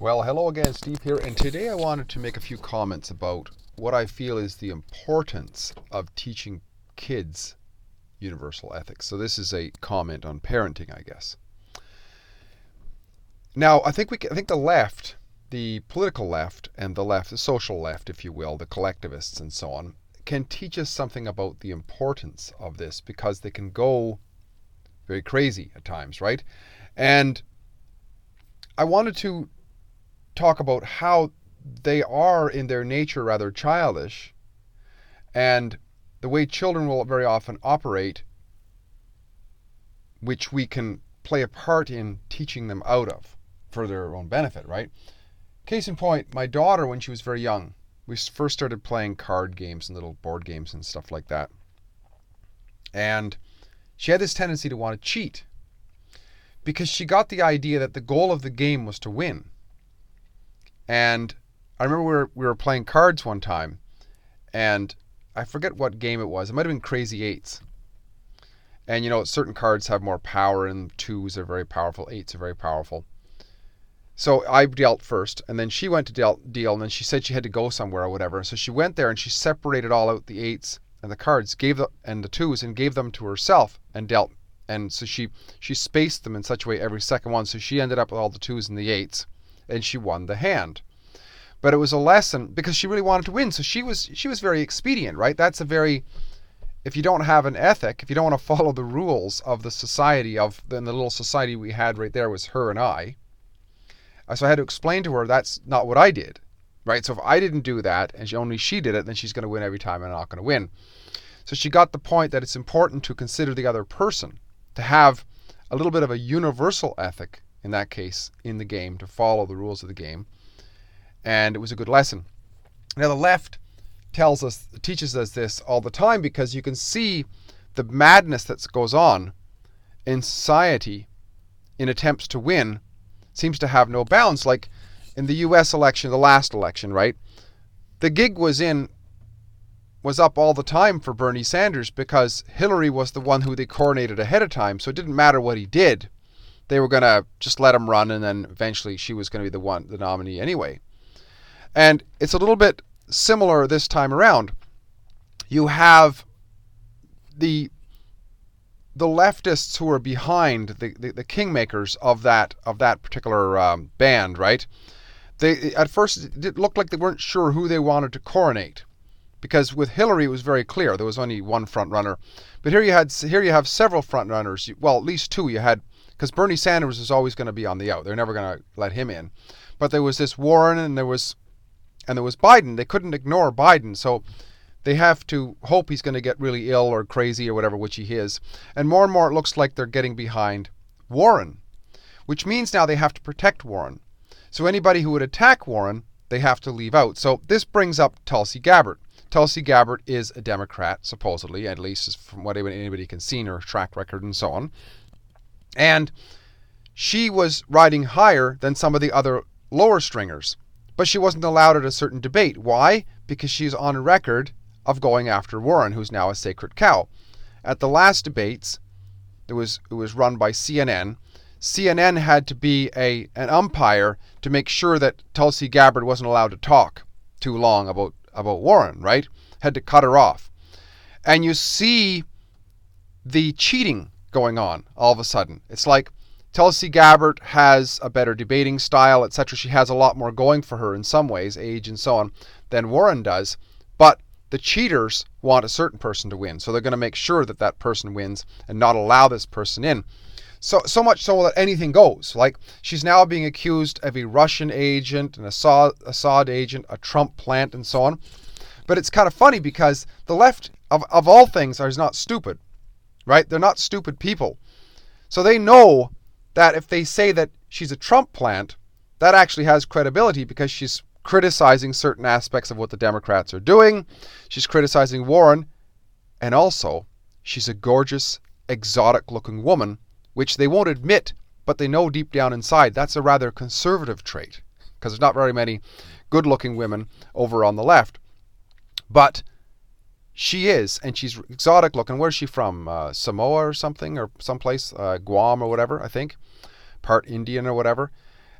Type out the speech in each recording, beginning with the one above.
Well, hello again, Steve here, and today I wanted to make a few comments about what I feel is the importance of teaching kids universal ethics. So this is a comment on parenting, I guess. Now, I think the left, the political left and the left, the social left, if you will, the collectivists and so on, can teach us something about the importance of this because they can go very crazy at times, right? And I wanted to talk about how they are in their nature rather childish and the way children will very often operate, which we can play a part in teaching them out of for their own benefit, right? Case in point, my daughter, when she was very young, we first started playing card games and little board games and stuff like that. And she had this tendency to want to cheat because she got the idea that the goal of the game was to win. And I remember we were playing cards one time, and I forget what game it was. It might have been Crazy Eights. And you know, certain cards have more power, and twos are very powerful, eights are very powerful. So I dealt first, and then she went to deal, and then she said she had to go somewhere or whatever. So she went there and she separated all out the eights and the cards, and the twos, and gave them to herself and dealt. And so she spaced them in such a way every second one. So she ended up with all the twos and the eights, and she won the hand. But it was a lesson because she really wanted to win. So she was very expedient, right? That's a very, if you don't have an ethic, if you don't want to follow the rules of the society, then the little society we had right there was her and I. So I had to explain to her that's not what I did, right? So if I didn't do that and only she did it, then she's going to win every time and I'm not going to win. So she got the point that it's important to consider the other person, to have a little bit of a universal ethic in that case in the game, to follow the rules of the game. And it was a good lesson. Now the left teaches us this all the time because you can see the madness that goes on in society in attempts to win seems to have no bounds. Like in the US election, the last election, right? The gig was up all the time for Bernie Sanders because Hillary was the one who they coronated ahead of time. So it didn't matter what he did. They were going to just let him run, and then eventually she was going to be the nominee anyway. And it's a little bit similar this time around. You have the leftists who are behind the kingmakers of that particular band, right? They at first it looked like they weren't sure who they wanted to coronate, because with Hillary it was very clear there was only one front runner, but here you have several front runners. Well, at least two you had, because Bernie Sanders was always going to be on the out. They're never going to let him in. But there was this Warren and there was Biden. They couldn't ignore Biden, so they have to hope he's going to get really ill or crazy or whatever, which he is. And more it looks like they're getting behind Warren, which means now they have to protect Warren. So anybody who would attack Warren, they have to leave out. So this brings up Tulsi Gabbard. Tulsi Gabbard is a Democrat, supposedly, at least from what anybody can see in her track record and so on. And she was riding higher than some of the other lower stringers. But she wasn't allowed at a certain debate. Why? Because she's on record of going after Warren, who's now a sacred cow. At the last debates, it was run by CNN. CNN had to be an umpire to make sure that Tulsi Gabbard wasn't allowed to talk too long about Warren, right? Had to cut her off. And you see the cheating going on all of a sudden. It's like Tulsi Gabbard has a better debating style, etc. She has a lot more going for her in some ways, age and so on, than Warren does. But the cheaters want a certain person to win. So they're going to make sure that that person wins and not allow this person in. So much so that anything goes. Like, she's now being accused of a Russian agent, an Assad agent, a Trump plant, and so on. But it's kind of funny because the left, of all things, is not stupid, right? They're not stupid people. So they know that if they say that she's a Trump plant, that actually has credibility because she's criticizing certain aspects of what the Democrats are doing. She's criticizing Warren. And also, she's a gorgeous, exotic-looking woman, which they won't admit, but they know deep down inside that's a rather conservative trait, because there's not very many good-looking women over on the left. But she is, and she's exotic-looking. Where's she from? Samoa or something, or someplace, Guam or whatever, I think. Part Indian or whatever.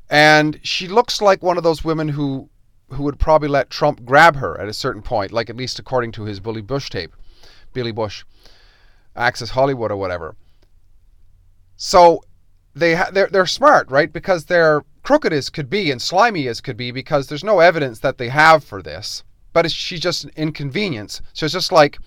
And she looks like one of those women who would probably let Trump grab her at a certain point, like at least according to his Billy Bush tape, Billy Bush, Access Hollywood or whatever. So they're smart, right? Because they're crooked as could be and slimy as could be, because there's no evidence that they have for this. But she's just an inconvenience. So it's just like,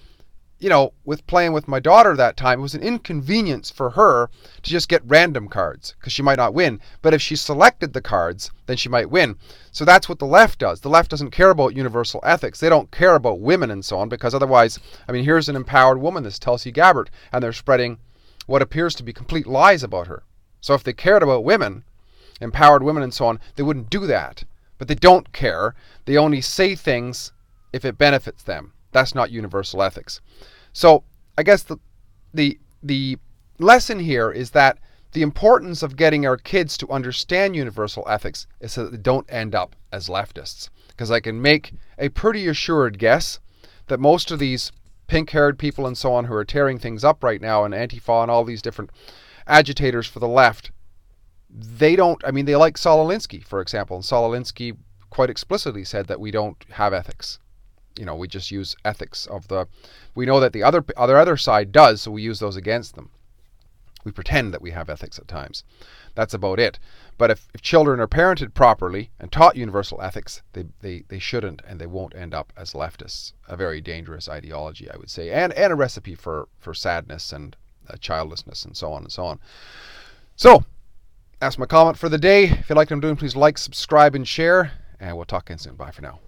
with playing with my daughter that time, it was an inconvenience for her to just get random cards because she might not win. But if she selected the cards, then she might win. So that's what the left does. The left doesn't care about universal ethics. They don't care about women and so on, because otherwise, here's an empowered woman, this Tulsi Gabbard, and they're spreading what appears to be complete lies about her. So if they cared about women, empowered women and so on, they wouldn't do that. But they don't care. They only say things if it benefits them. That's not universal ethics. So I guess the lesson here is that the importance of getting our kids to understand universal ethics is so that they don't end up as leftists. Because I can make a pretty assured guess that most of these pink-haired people and so on who are tearing things up right now, and Antifa and all these different agitators for the left, they like Saul Alinsky, for example. And Saul Alinsky quite explicitly said that we don't have ethics. We just use ethics we know that the other side does, so we use those against them. We pretend that we have ethics at times. That's about it. But if children are parented properly and taught universal ethics, they shouldn't and they won't end up as leftists. A very dangerous ideology, I would say, and a recipe for sadness and childlessness and so on and so on. So, that's my comment for the day. If you like what I'm doing, please like, subscribe, and share, and we'll talk again soon. Bye for now.